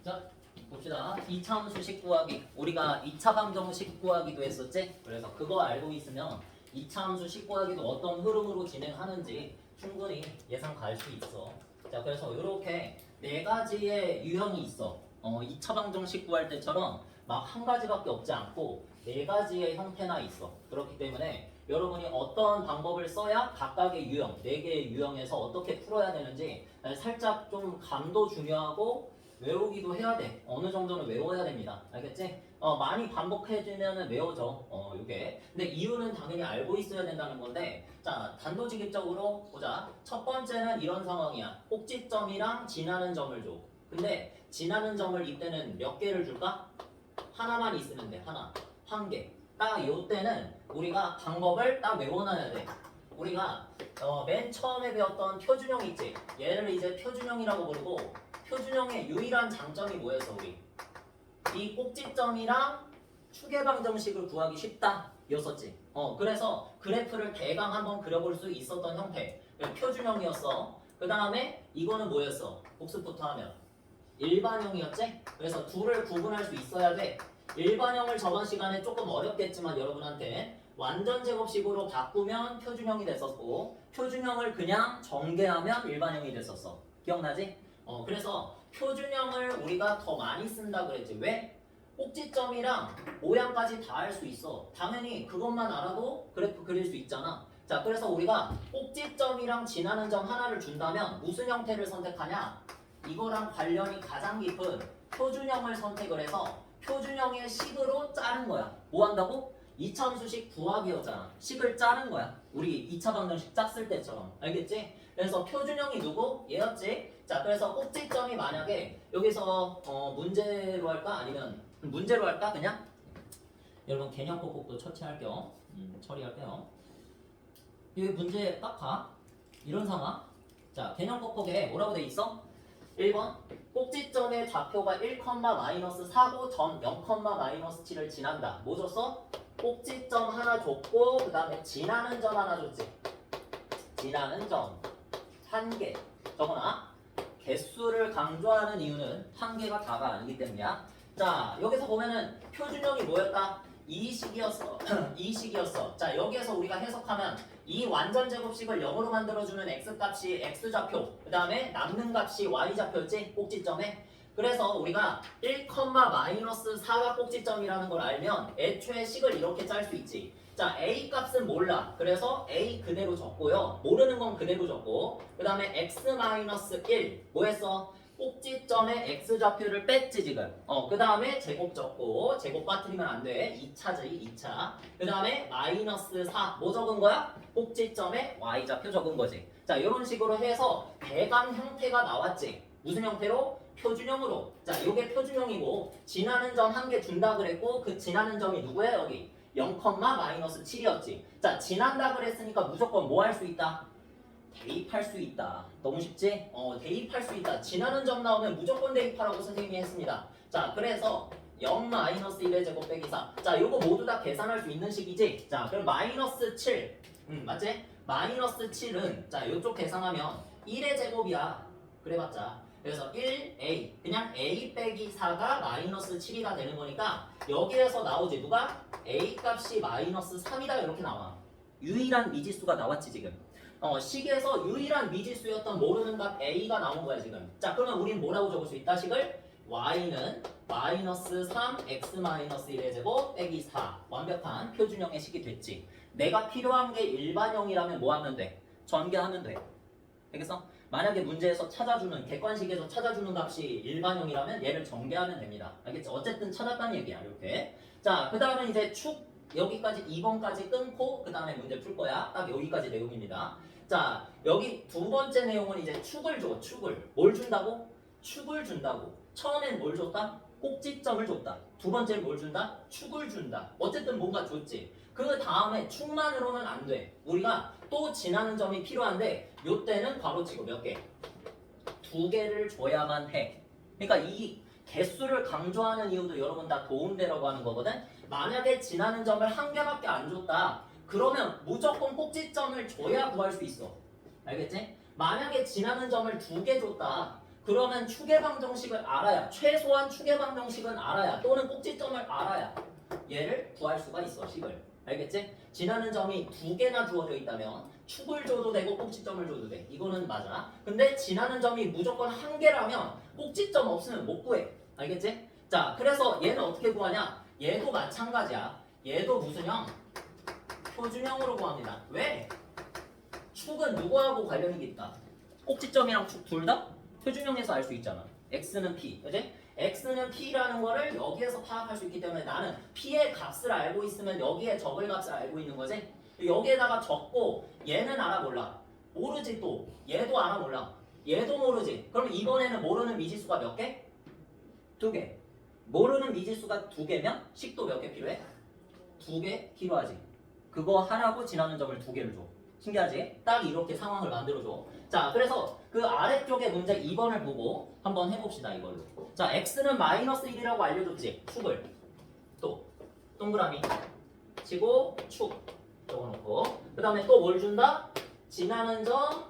자, 봅시다. 2차 함수식 구하기. 우리가 2차 방정식 구하기도 했었지? 그래서 그거 알고 있으면 2차 함수식 구하기도 어떤 흐름으로 진행하는지 충분히 예상 갈 수 있어. 자, 그래서 이렇게 네 가지의 유형이 있어. 2차 방정식 구할 때처럼 막 한 가지밖에 없지 않고 네 가지의 형태나 있어. 그렇기 때문에 여러분이 어떤 방법을 써야 각각의 유형, 네 개의 유형에서 어떻게 풀어야 되는지 살짝 좀 감도 중요하고 외우기도 해야 돼. 어느 정도는 외워야 됩니다. 알겠지? 많이 반복해주면은 외워져. 요게. 근데 이유는 당연히 알고 있어야 된다는 건데, 자, 단도직입적으로 보자. 첫 번째는 이런 상황이야. 꼭지점이랑 지나는 점을 줘. 근데 지나는 점을 이때는 몇 개를 줄까? 하나만 있으면 돼. 하나. 한 개. 딱 요때는 우리가 방법을 딱 외워놔야 돼. 우리가 맨 처음에 배웠던 표준형 있지? 얘를 이제 표준형이라고 부르고 표준형의 유일한 장점이 뭐였어 우리? 이 꼭지점이랑 추계 방정식을 구하기 쉽다 였었지. 그래서 그래프를 대강 한번 그려볼 수 있었던 형태 표준형이었어. 그 다음에 이거는 뭐였어? 복습부터 하면 일반형이었지? 그래서 둘을 구분할 수 있어야 돼. 일반형을 저번 시간에 조금 어렵겠지만 여러분한테 완전 제곱식으로 바꾸면 표준형이 됐었고 표준형을 그냥 전개하면 일반형이 됐었어. 기억나지? 그래서 표준형을 우리가 더 많이 쓴다 그랬지. 왜? 꼭지점이랑 모양까지 다 할 수 있어. 당연히 그것만 알아도 그래프 그릴 수 있잖아. 자, 그래서 우리가 꼭지점이랑 지나는 점 하나를 준다면 무슨 형태를 선택하냐? 이거랑 관련이 가장 깊은 표준형을 선택을 해서 표준형의 식으로 자른 거야. 뭐 한다고? 2차 함수식 구하기였잖아. 식을 자른 거야. 우리 2차 방정식 짰을 때처럼. 알겠지? 그래서 표준형이 누구? 얘였지? 자, 그래서 꼭지점이 만약에 여기서 문제로 할까? 아니면 문제로 할까? 그냥? 여러분 개념 꼭꼭도 처리할게요. 여기 문제 딱 봐. 이런 상황. 자, 개념 꼭꼭에 뭐라고 돼 있어? 1번 꼭지점의 좌표가 1,-4고 점 0,-7을 지난다. 뭐 줬어? 꼭지점 하나 줬고 그 다음에 지나는 점 하나 줬지. 지나는 점 한 개. 적어놔. 개수를 강조하는 이유는 한 개가 다가 아니기 때문이야. 자, 여기서 보면은 표준형이 뭐였다? 이 식이었어. 이 식이었어. 자, 여기에서 우리가 해석하면 이 완전 제곱식을 0으로 만들어주는 x값이 x좌표, 그 다음에 남는 값이 y좌표였지? 꼭지점에. 그래서 우리가 1,-4가 꼭지점이라는 걸 알면 애초에 식을 이렇게 짤 수 있지. 자, a 값은 몰라. 그래서 a 그대로 적고요. 모르는 건 그대로 적고 그 다음에 x-1 뭐 했어? 꼭지점에 x좌표를 뺐지 지금. 그 다음에 제곱 적고 제곱 빠뜨리면 안 돼. 2차지 2차. 그 다음에 -4 뭐 적은 거야? 꼭지점에 y좌표 적은 거지. 자, 이런 식으로 해서 대강 형태가 나왔지. 무슨 형태로? 표준형으로. 자, 이게 표준형이고 지나는 점 한 개 준다 그랬고 그 지나는 점이 누구야 여기? 0,-7이었지. 자, 지난다 그랬으니까 무조건 뭐 할 수 있다? 대입할 수 있다. 너무 쉽지? 대입할 수 있다. 지나는 점 나오면 무조건 대입하라고 선생님이 했습니다. 자, 그래서 0-1의 제곱 빼기 4. 자, 요거 모두 다 계산할 수 있는 식이지? 자, 그럼 -7. 맞지? -7은 자, 요쪽 계산하면 1의 제곱이야. 그래봤자. 그래서 1a. 그냥 a 빼기 4가 -7이가 되는 거니까 여기에서 나오지. 누가? a 값이 -3이다. 이렇게 나와. 유일한 미지수가 나왔지, 지금. 식에서 유일한 미지수였던 모르는 값 a가 나온 거야 지금. 자, 그러면 우린 뭐라고 적을 수 있다? 식을 y는 -3 x-1의 제곱 빼기 4 완벽한 표준형의 식이 됐지. 내가 필요한 게 일반형이라면 뭐 하면 돼? 전개하면 돼. 알겠어? 만약에 문제에서 찾아주는 객관식에서 찾아주는 값이 일반형이라면 얘를 전개하면 됩니다. 알겠지? 어쨌든 찾았다는 얘기야. 이렇게. 자, 그 다음에 이제 축 여기까지 2번까지 끊고 그 다음에 문제 풀 거야. 딱 여기까지 내용입니다. 자, 여기 두 번째 내용은 이제 축을 줘. 축을. 뭘 준다고? 축을 준다고. 처음엔 뭘 줬다? 꼭지점을 줬다. 두 번째는 뭘 준다? 축을 준다. 어쨌든 뭔가 줬지. 그 다음에 축만으로는 안 돼. 우리가 또 지나는 점이 필요한데 요때는 괄호치고 몇 개? 두 개를 줘야만 해. 그러니까 이 개수를 강조하는 이유도 여러분 다 도움되라고 하는 거거든. 만약에 지나는 점을 한 개밖에 안 줬다. 그러면 무조건 꼭지점을 줘야 구할 수 있어. 알겠지? 만약에 지나는 점을 두 개 줬다. 그러면 추계방정식을 알아야, 최소한 추계방정식은 알아야, 또는 꼭지점을 알아야 얘를 구할 수가 있어, 식을. 알겠지? 지나는 점이 두 개나 주어져 있다면 축을 줘도 되고 꼭지점을 줘도 돼. 이거는 맞아. 근데 지나는 점이 무조건 한 개라면 꼭지점 없으면 못 구해. 알겠지? 자, 그래서 얘는 어떻게 구하냐? 얘도 마찬가지야. 얘도 무슨 형? 표준형으로 구합니다. 왜? 축은 누구하고 관련이 있다? 꼭지점이랑 축 둘 다 표준형에서 알 수 있잖아. x는 p, 그지? x는 p라는 거를 여기에서 파악할 수 있기 때문에 나는 p의 값을 알고 있으면 여기에 적을 값을 알고 있는 거지. 여기에다가 적고 얘는 알아 몰라. 모르지 또. 얘도 알아 몰라. 얘도 모르지. 그럼 이번에는 모르는 미지수가 몇 개? 두 개. 모르는 미지수가 두 개면 식도 몇 개 필요해? 두 개 필요하지. 그거 하라고 지나는 점을 두 개를 줘. 신기하지? 딱 이렇게 상황을 만들어줘. 자, 그래서 그 아래쪽에 문제 2번을 보고 한번 해봅시다, 이걸로. 자, x는 마이너스 1이라고 알려줬지? 축을. 또, 동그라미 치고 축 적어놓고. 그 다음에 또 뭘 준다? 지나는 점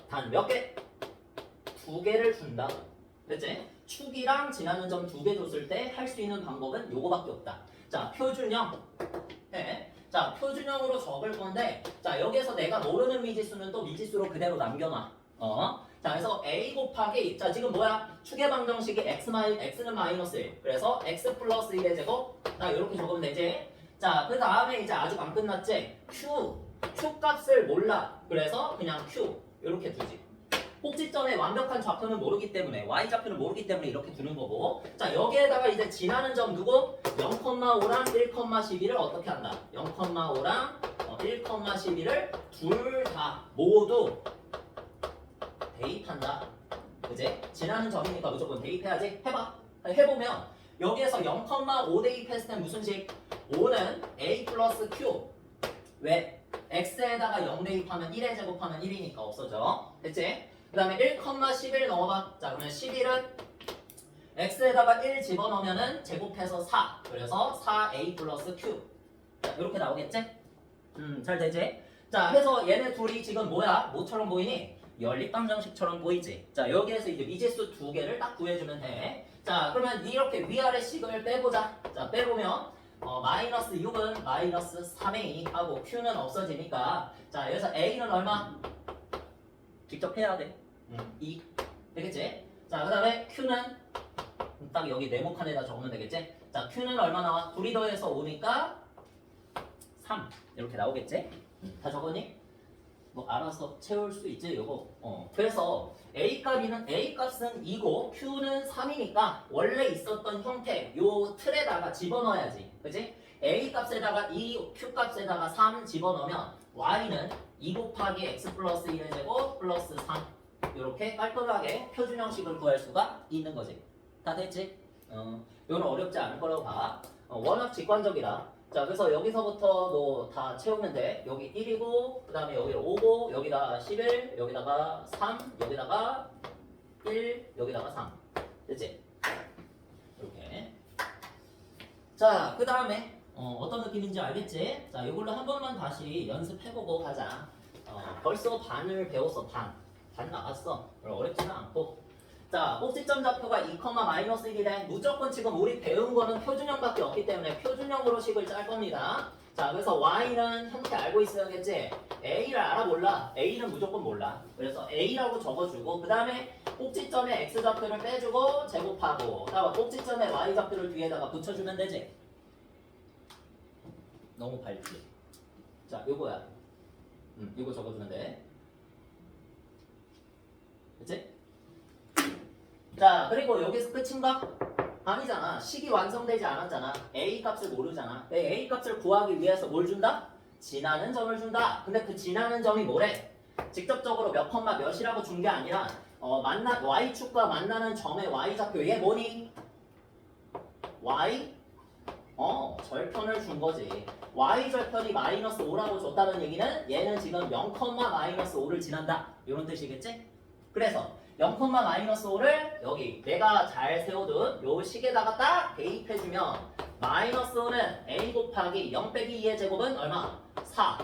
단 몇 개? 두 개를 준다. 됐지? 축이랑 지나는 점 두 개 줬을 때 할 수 있는 방법은 요거밖에 없다. 자, 표준형 해. 자, 표준형으로 적을 건데, 자, 여기에서 내가 모르는 미지수는 또 미지수로 그대로 남겨놔. 자, 그래서 a 곱하기, 자, 지금 뭐야? 추계방정식이 x는 마이너스 1. 그래서 x 플러스 1의 제곱. 자, 이렇게 적으면 되지. 자, 그 다음에 이제 아직 안 끝났지? q 값을 몰라. 그래서 그냥 q. 이렇게 두지. 꼭지점의 완벽한 좌표는 모르기 때문에, y 좌표는 모르기 때문에 이렇게 두는 거고. 자, 여기에다가 이제 지나는 점 누구? 0,5랑 1,12를 어떻게 한다? 0,5랑 1,12를 둘 다 모두 대입한다. 그지? 지나는 점이니까 무조건 대입해야지. 해봐. 해보면 여기에서 0,5 대입했을 땐 무슨 식? 5는 a 플러스 q. 왜? x에다가 0 대입하면 1에 제곱하면 1이니까 없어져. 됐지? 그 다음에 1,11 넣어봐. 자, 그러면 11은 x에다가 1 집어넣으면은 제곱해서 4. 그래서 4a 플러스 q. 자, 이렇게 나오겠지? 잘 되지? 자, 해서 얘네 둘이 지금 뭐야? 뭐처럼 보이니? 연립방정식처럼 보이지? 자, 여기에서 이제 미지수 두 개를 딱 구해주면 돼. 자, 그러면 이렇게 위아래 식을 빼보자. 자, 빼보면 마이너스 6은 마이너스 3a 하고 q는 없어지니까, 자, 여기서 a는 얼마? 직접 해야 돼. 2. 되겠지? 자, 그 다음에 q는 딱 여기 네모칸에다 적으면 되겠지? 자, q는 얼마 나와? 둘이 더해서 5니까 3. 이렇게 나오겠지? 다 적었니? 뭐 알아서 채울 수 있지, 요거. 그래서 a 값은 2고 q는 3이니까 원래 있었던 형태 요 틀에다가 집어넣어야지. 그지? a 값에다가 2, q 값에다가 3 집어넣으면 y는 2 곱하기 x 플러스 1의 제곱 플러스 3. 이렇게 깔끔하게 표준형식을 구할 수가 있는 거지. 다 됐지? 이건 어렵지 않을 거라고 봐. 워낙 직관적이라. 자, 그래서 여기서부터 뭐 다 채우면 돼. 여기 1이고, 그 다음에 여기 5고, 여기다가 11, 여기다가 3, 여기다가 1, 여기다가 3. 됐지? 이렇게. 자, 그 다음에 어떤 느낌인지 알겠지? 자, 이걸로 한 번만 다시 연습해보고 가자. 벌써 반을 배웠어, 반 나갔어. 어렵지는 않고. 자, 꼭지점 좌표가 2, 마이너스 1이래. 무조건 지금 우리 배운 거는 표준형밖에 없기 때문에 표준형으로 식을 짤 겁니다. 자, 그래서 y는 형태 알고 있어야겠지? a를 알아 몰라? a는 무조건 몰라. 그래서 a라고 적어주고, 그 다음에 꼭지점에 x 좌표를 빼주고 제곱하고, 다음 꼭지점에 y 좌표를 뒤에다가 붙여주면 되지? 너무 밝지? 자, 요거야. 요거 적어주면 돼. 그치? 자, 그리고 여기서 끝인가? 아니잖아. 식이 완성되지 않았잖아. a 값을 모르잖아. a 값을 구하기 위해서 뭘 준다? 지나는 점을 준다. 근데 그 지나는 점이 뭐래? 직접적으로 몇 컴마 몇이라고 준 게 아니라 y축과 만나는 점의 y좌표. 얘 뭐니? y? 절편을 준 거지. y절편이 마이너스 5라고 줬다는 얘기는 얘는 지금 0, 마이너스 5를 지난다. 이런 뜻이겠지? 그래서 0, 마이너스 5를 여기 내가 잘 세워둔 요 식에다가 딱 대입해주면 마이너스 5는 a 곱하기 0 빼기 2의 제곱은 얼마? 4.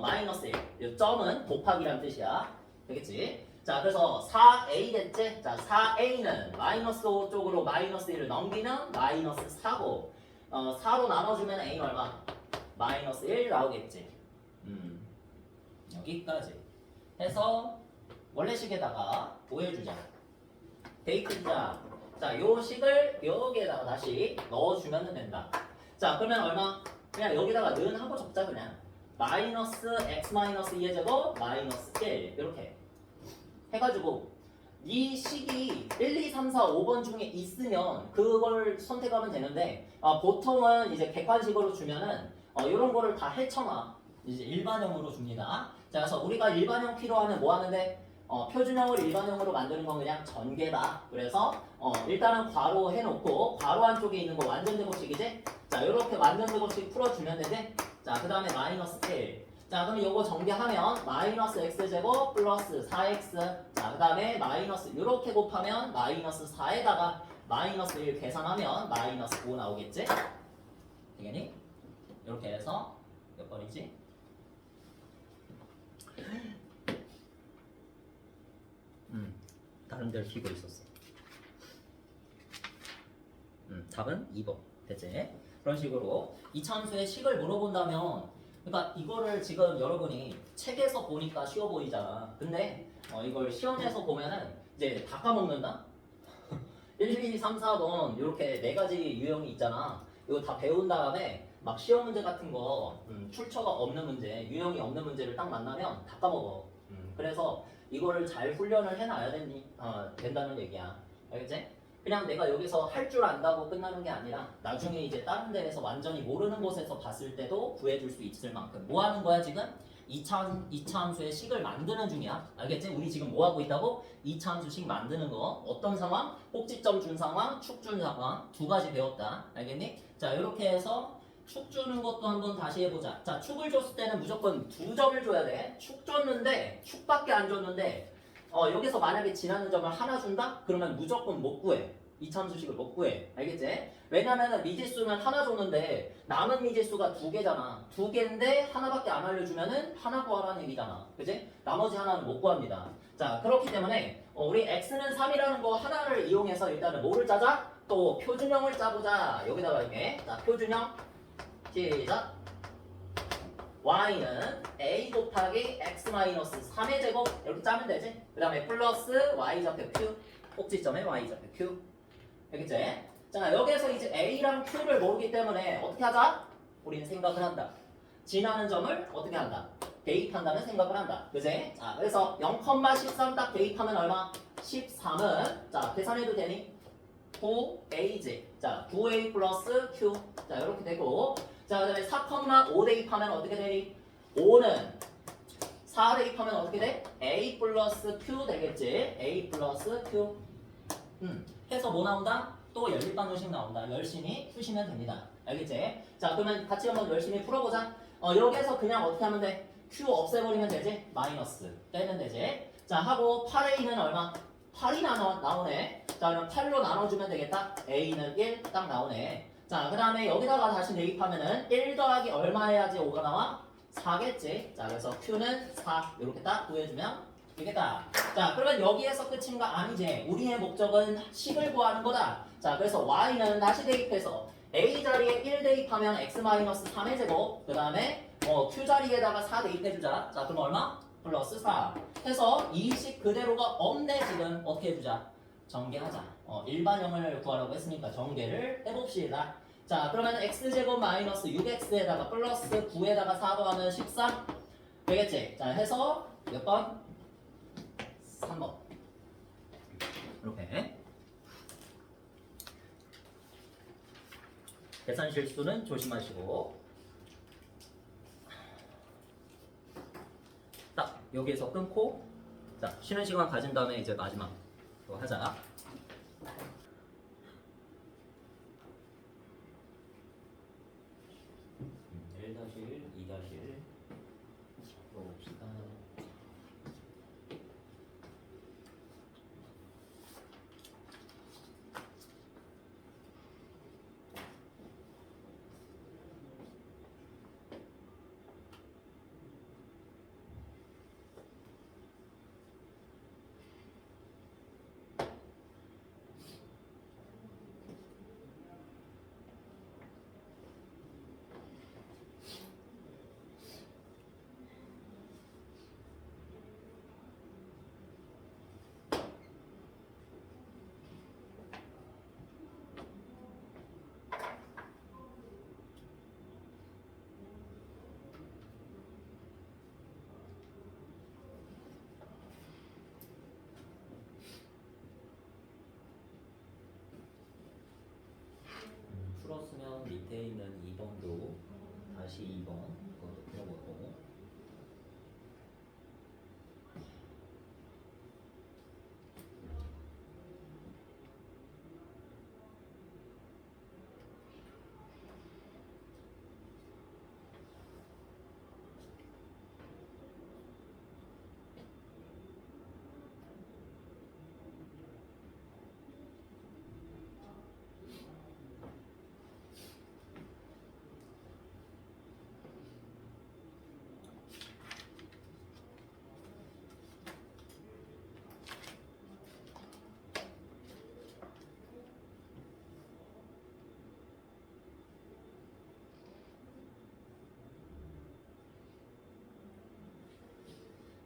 마이너스 1. 이 점은 곱하기란 뜻이야. 되겠지? 자, 그래서 4a겠지? 자, 4a는 마이너스 5 쪽으로 마이너스 1을 넘기면 마이너스 4고 4로 나눠주면 a는 얼마? 마이너스 1 나오겠지. 여기까지 해서 원래식에다가 보여주자. 데이트자. 자, 요 식을 여기에다가 다시 넣어주면 된다. 자, 그러면 얼마? 그냥 여기다가 는 하고 적자 그냥. 마이너스 x 마이너스 2의 제곱 마이너스 1 이렇게 해가지고 이 식이 1, 2, 3, 4, 5번 중에 있으면 그걸 선택하면 되는데 보통은 이제 객관식으로 주면은 이런 거를 다 헤쳐놔. 이제 일반형으로 줍니다. 자, 그래서 우리가 일반형 필요하면 뭐 하는데 표준형을 일반형으로 만드는 건 그냥 전개다. 그래서 일단은 괄호 해놓고 괄호 안쪽에 있는 거 완전 제곱식이지? 자, 이렇게 완전 제곱식 풀어주면 되지? 자, 그 다음에 마이너스 1. 자, 그럼 요거 전개하면 마이너스 x제곱 플러스 4x. 자, 그 다음에 마이너스 이렇게 곱하면 마이너스 4에다가 마이너스 1 계산하면 마이너스 5 나오겠지? 되겠니? 이렇게 해서 몇 번이지? 다른 데를 키고 있었어. 답은 2번. 됐지? 그런 식으로 이차함수의 식을 물어본다면 그러니까 이거를 지금 여러분이 책에서 보니까 쉬워 보이잖아. 근데 이걸 시험에서 보면은 이제 다 까먹는다? 1, 2, 3, 4번 이렇게 네 가지 유형이 있잖아. 이거 다 배운 다음에 막 시험 문제 같은 거 출처가 없는 문제, 유형이 없는 문제를 딱 만나면 다 까먹어. 그래서 이거를 잘 훈련을 해놔야 된다는 얘기야. 알겠지? 그냥 내가 여기서 할 줄 안다고 끝나는 게 아니라 나중에 이제 다른 데에서 완전히 모르는 곳에서 봤을 때도 구해줄 수 있을 만큼 뭐 하는 거야 지금? 2차 함수의 식을 만드는 중이야. 알겠지? 우리 지금 뭐 하고 있다고? 2차 함수식 만드는 거. 어떤 상황? 꼭지점 준 상황, 축 준 상황 두 가지 배웠다. 알겠니? 자, 이렇게 해서 축 주는 것도 한번 다시 해보자. 자, 축을 줬을 때는 무조건 2점을 줘야 돼. 축 줬는데 축밖에 안 줬는데 여기서 만약에 지나는 점을 하나 준다? 그러면 무조건 못 구해. 이차함수식을 못 구해. 알겠지? 왜냐면은 미지수는 하나 줬는데 남은 미지수가 2개잖아. 2개인데 하나밖에 안 알려주면은 하나 구하라는 얘기잖아. 그치? 나머지 하나는 못 구합니다. 자, 그렇기 때문에 우리 x는 3이라는 거 하나를 이용해서 일단은 뭐를 짜자? 또 표준형을 짜보자. 여기다가 이렇게. 자, 표준형. 시작. y는 a 곱하기 x-3의 제곱 이렇게 짜면 되지. 그 다음에 플러스 y좌표 q 꼭지점에 y좌표 q. 알겠지? 자, 여기에서 이제 a랑 q를 모르기 때문에 어떻게 하자? 우리는 생각을 한다. 지나는 점을 어떻게 한다? 대입한다는 생각을 한다. 그지? 자, 그래서 0,13 딱 대입하면 얼마? 13은 자, 계산해도 되니? 9a지. 자, 9a 플러스 q. 자, 이렇게 되고 자, 그 다음에 4,5 대입하면 어떻게 되니? 5는 4 대입하면 어떻게 돼? a 플러스 q 되겠지? a 플러스 q. 해서 뭐 나온다? 또 연립방정식 나온다. 열심히 푸시면 됩니다. 알겠지? 자, 그러면 같이 한번 열심히 풀어보자. 여기에서 그냥 어떻게 하면 돼? q 없애버리면 되지? 마이너스 빼면 되지? 자, 하고 8a는 얼마? 8이 나오네. 자, 그럼 8로 나눠주면 되겠다. a는 1 딱 나오네. 자, 그 다음에 여기다가 다시 대입하면은 1 더하기 얼마 해야지 5가 나와? 4겠지. 자, 그래서 Q는 4 이렇게 딱 구해주면 되겠다. 자, 그러면 여기에서 끝인가? 아니지. 우리의 목적은 식을 구하는 거다. 자, 그래서 Y는 다시 대입해서 A 자리에 1 대입하면 X-3의 제곱 그 다음에 Q 자리에다가 4 대입해주자. 자, 그럼 얼마? 플러스 4 해서 이 식 그대로가 없네. 지금 어떻게 해주자? 전개하자. 일반형을 구하라고 했으니까 전개를 해봅시다. 자, 그러면 x제곱 마이너스 6x에다가 플러스 9에다가 4 더하면 13 되겠지? 자, 해서 몇 번? 3번. 이렇게. 계산 실수는 조심하시고 딱 여기에서 끊고 자, 쉬는 시간 가진 다음에 이제 마지막 또 하자. 1-1, 2-1 풀어봅시다. 2번 이것도 풀어보고.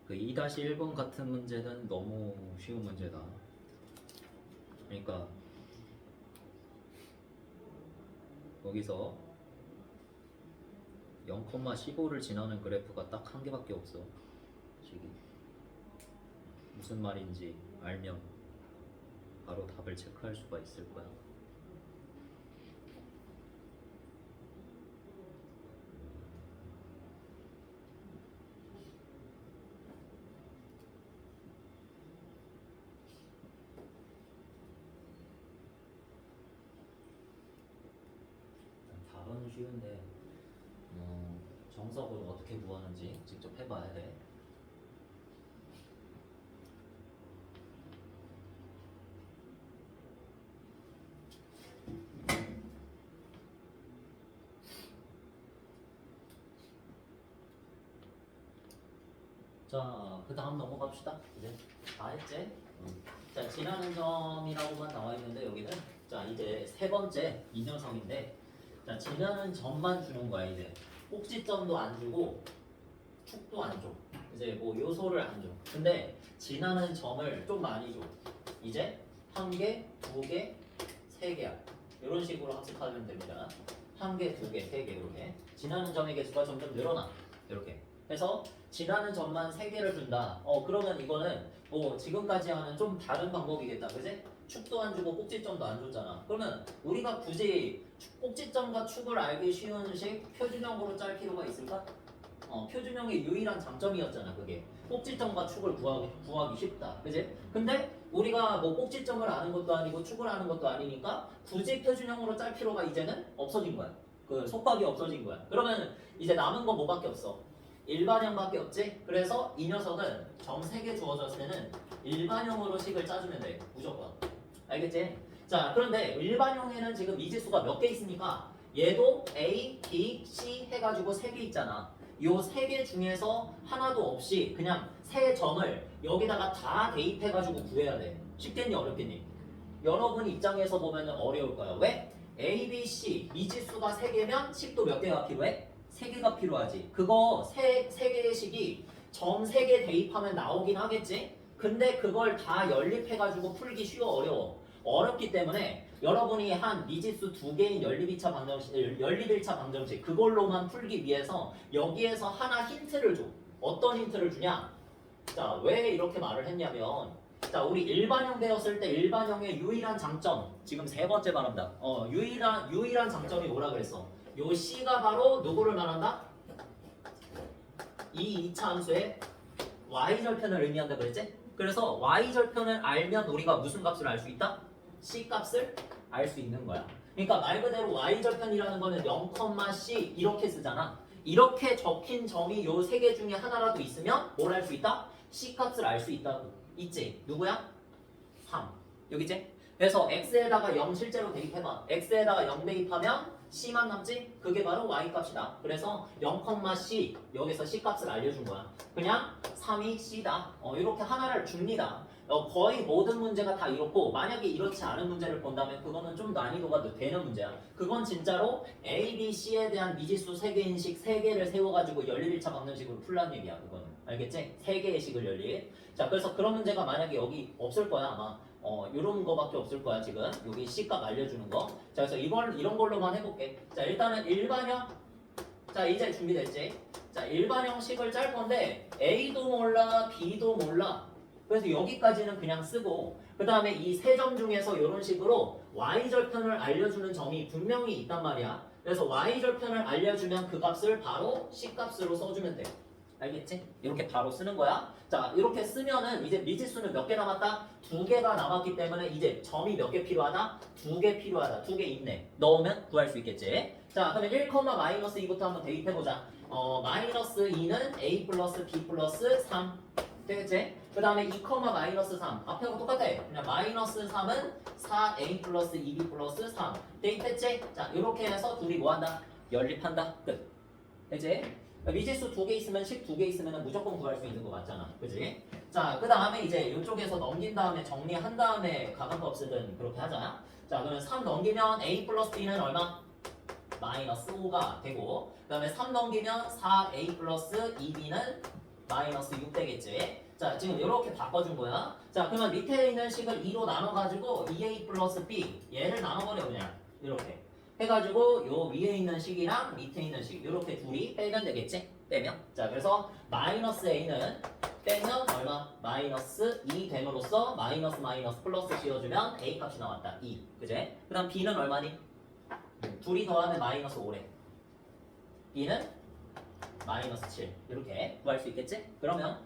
그 2-1번 같은 문제는 너무 쉬운 문제다. 그러니까 여기서 0,15를 지나는 그래프가 딱 한 개밖에 없어. 식이 무슨 말인지 알면 바로 답을 체크할 수가 있을 거야. 답은 쉬운데 정석으로 어떻게 구하는지 직접 해봐야 돼. 자, 그 다음 넘어갑시다. 이제 다 했지? 자, 지나는 점이라고만 나와 있는데 여기는 자 이제 세 번째 이 녀석인데 자 지나는 점만 주는 거야 이제. 꼭지점도 안 주고 축도 안 줘. 이제 뭐 요소를 안 줘. 근데 지나는 점을 좀 많이 줘. 이제 한 개, 두 개, 세 개야. 이런 식으로 학습하면 됩니다. 한 개, 두 개, 세 개 이렇게. 지나는 점의 개수가 점점 늘어나. 이렇게. 해서 지나는 점만 세 개를 준다. 그러면 이거는 뭐 지금까지 하는 좀 다른 방법이겠다. 그지? 축도 안 주고 꼭지점도 안 줬잖아. 그러면 우리가 굳이 꼭지점과 축을 알기 쉬운 식 표준형으로 짤 필요가 있을까? 표준형의 유일한 장점이었잖아. 그게 꼭지점과 축을 구하기 쉽다. 그지? 근데 우리가 뭐 꼭지점을 아는 것도 아니고 축을 아는 것도 아니니까 굳이 표준형으로 짤 필요가 이제는 없어진 거야. 그 속박이 없어진 거야. 그러면 이제 남은 건 뭐밖에 없어? 일반형밖에 없지? 그래서 이 녀석은 점 3개 주어졌을 때는 일반형으로 식을 짜주면 돼. 무조건. 알겠지? 자, 그런데 일반형에는 지금 미지수가 몇 개 있습니까? 얘도 A, B, C 해가지고 3개 있잖아. 요 3개 중에서 하나도 없이 그냥 세 점을 여기다가 다 대입해가지고 구해야 돼. 쉽겠니? 어렵겠니? 여러분 입장에서 보면 어려울 거야. 왜? A, B, C 미지수가 3개면 식도 몇 개가 필요해? 3개가 필요하지. 그거 세 개의 식이 점 3개 대입하면 나오긴 하겠지? 근데 그걸 다 연립해가지고 풀기 쉬워 어려워. 어렵기 때문에 여러분이 한 미지수 2개인 연립1차 방정식 그걸로만 풀기 위해서 여기에서 하나 힌트를 줘. 어떤 힌트를 주냐? 자, 왜 이렇게 말을 했냐면 자, 우리 일반형 배웠을 때 일반형의 유일한 장점 지금 세 번째 말한다. 유일한 장점이 뭐라 그랬어? 요 C가 바로 누구를 말한다? 이 2차 함수의 y절편을 의미한다 그랬지? 그래서 y절편을 알면 우리가 무슨 값을 알 수 있다? C 값을 알 수 있는 거야. 그러니까 말 그대로 y절편이라는 거는 0,C 이렇게 쓰잖아. 이렇게 적힌 점이 요 세 개 중에 하나라도 있으면 뭘 알 수 있다? C 값을 알 수 있다고. 있지? 누구야? 3. 여기지? 그래서 x에다가 0 실제로 대입해봐. x에다가 0 대입하면 C만 남지? 그게 바로 Y값이다. 그래서 0,C 여기서 C값을 알려준 거야. 그냥 3이 C다. 이렇게 하나를 줍니다. 거의 모든 문제가 다 이렇고 만약에 이렇지 않은 문제를 본다면 그거는 좀 난이도가 되는 문제야. 그건 진짜로 A, B, C에 대한 미지수 3개인 식 3개를 세워가지고 연립 1차 방정식으로 풀란 얘기야. 그거는. 알겠지? 3개의 식을 연립. 자, 그래서 그런 문제가 만약에 여기 없을 거야 아마. 요런 거밖에 없을 거야 지금. 여기 C값 알려주는 거. 자, 그래서 이런 걸로만 해볼게. 자, 일단은 일반형. 자, 이제 준비됐지? 자, 일반형식을 짤 건데 A도 몰라, B도 몰라. 그래서 여기까지는 그냥 쓰고 그 다음에 이 세 점 중에서 이런 식으로 Y절편을 알려주는 점이 분명히 있단 말이야. 그래서 y절편을 알려주면 그 값을 바로 C값으로 써주면 돼. 알겠지? 이렇게 바로 쓰는 거야. 자, 이렇게 쓰면은 이제 미지수는 몇 개 남았다? 2개가 남았기 때문에 이제 점이 몇 개 필요하다? 2개 필요하다. 2개 있네. 넣으면 구할 수 있겠지? 자, 그러면 1, 마이너스 2부터 한번 대입해보자. 마이너스 2는 a 플러스 b 플러스 3 되겠지? 그 다음에 2, 마이너스 3 앞에하고 똑같아. 그냥 마이너스 3은 4a 플러스 2b 플러스 3 대입했지? 자, 이렇게 해서 둘이 뭐한다? 연립한다. 끝. 되지? 미지수 2개 있으면 식 2개 있으면 무조건 구할 수 있는 거 맞잖아. 그지? 자, 그 다음에 이제 이쪽에서 넘긴 다음에 정리한 다음에 가감법 쓰든 그렇게 하자. 자, 그러면 3 넘기면 a 플러스 b는 얼마? 마이너스 5가 되고, 그 다음에 3 넘기면 4a 플러스 2b는 마이너스 6 되겠지. 자, 지금 이렇게 바꿔준 거야. 자, 그러면 밑에 있는 식을 2로 나눠가지고 2a 플러스 b 얘를 나눠버려 그냥 이렇게 해가지고 요 위에 있는 식이랑 밑에 있는 식 이렇게 둘이 빼면 되겠지? 빼면. 자, 그래서 마이너스 a는 빼면 얼마? 마이너스 2 됨으로써 마이너스 마이너스 플러스 지어주면 a 값이 나왔다. 2. 그제? 그 다음 b는 얼마니? 둘이 더하면 마이너스 5래. b는 마이너스 7. 이렇게 구할 수 있겠지? 그러면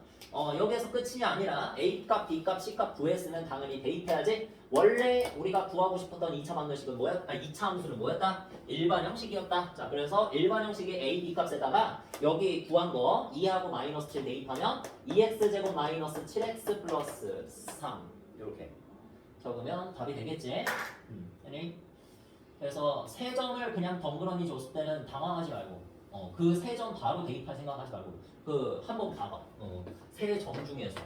여기에서 끝이 아니라 A값, B값, C값 구했으면 당연히 대입해야지. 원래 우리가 구하고 싶었던 2차 방정식은 뭐였다? 2차 함수는 뭐였다? 일반 형식이었다. 자, 그래서 일반 형식의 A, B값에다가 여기 구한 거 2하고 마이너스 7 대입하면 2x제곱 마이너스 7x 플러스 3 이렇게 적으면 답이 되겠지? 그래서 세 점을 그냥 덩그러니 줬을 때는 당황하지 말고 그 세 점 바로 대입할 생각하지 말고 그 한번 봐봐. 세 점 중에서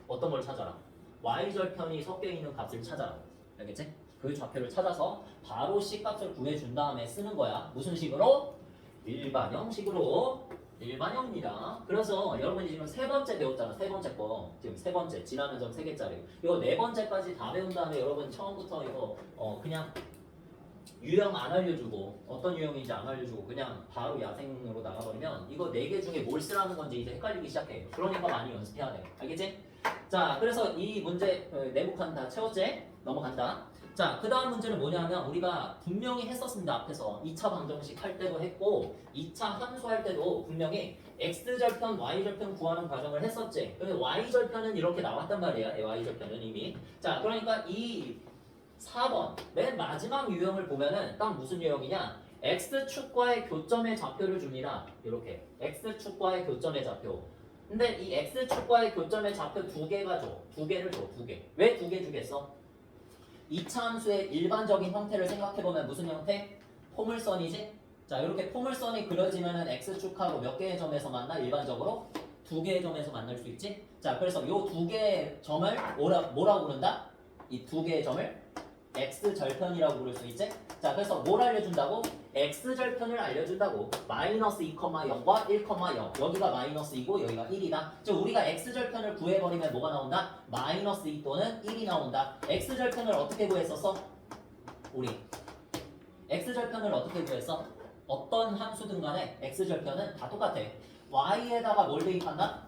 어떤 걸 찾아라. y절편이 섞여 있는 값을 찾아라. 알겠지? 그 좌표를 찾아서 바로 C값을 구해준 다음에 쓰는 거야. 무슨 식으로? 일반형식으로. 일반형입니다. 그래서 여러분이 지금 세 번째 배웠잖아. 세 번째 거. 지금 세 번째. 지나는 점 3개짜리. 이거 네 번째까지 다 배운 다음에 여러분 처음부터 이거 그냥 유형 안 알려주고 어떤 유형인지 안 알려주고 그냥 바로 야생으로 나가버리면 이거 4개 중에 뭘 쓰라는 건지 이제 헷갈리기 시작해. 그러니까 많이 연습해야 돼. 알겠지? 자, 그래서 이 문제 내부 칸 다 채웠지? 넘어간다. 자, 그 다음 문제는 뭐냐면 우리가 분명히 했었습니다. 앞에서 2차 방정식 할 때도 했고 2차 함수 할 때도 분명히 x절편, y절편 구하는 과정을 했었지. 근데 y절편은 이렇게 나왔단 말이야. y절편은 이미. 자, 그러니까 이 4번 맨 마지막 유형을 보면은 딱 무슨 유형이냐? x축과의 교점의 좌표를 줍니다. 이렇게 x축과의 교점의 좌표. 근데 이 x축과의 교점의 좌표 2개가 줘. 2개를 줘. 2개. 왜 2개 주겠어? 2차 함수의 일반적인 형태를 생각해보면 무슨 형태? 포물선이지? 자, 이렇게 포물선이 그려지면은 x축하고 몇 개의 점에서 만나? 일반적으로 2개의 점에서 만날 수 있지? 자, 그래서 이 2개의 점을 뭐라고 부른다? 이 2개의 점을 x절편이라고 부를 수 있지? 자, 그래서 뭘 알려준다고? x절편을 알려준다고. 마이너스 2,0과 1,0. 여기가 마이너스 2고 여기가 1이다. 즉 우리가 x절편을 구해버리면 뭐가 나온다? 마이너스 2 또는 1이 나온다. x절편을 어떻게 구했었어? 우리 x절편을 어떻게 구했어? 어떤 함수든 간에 x절편은 다 똑같아. y에다가 뭘 대입한다?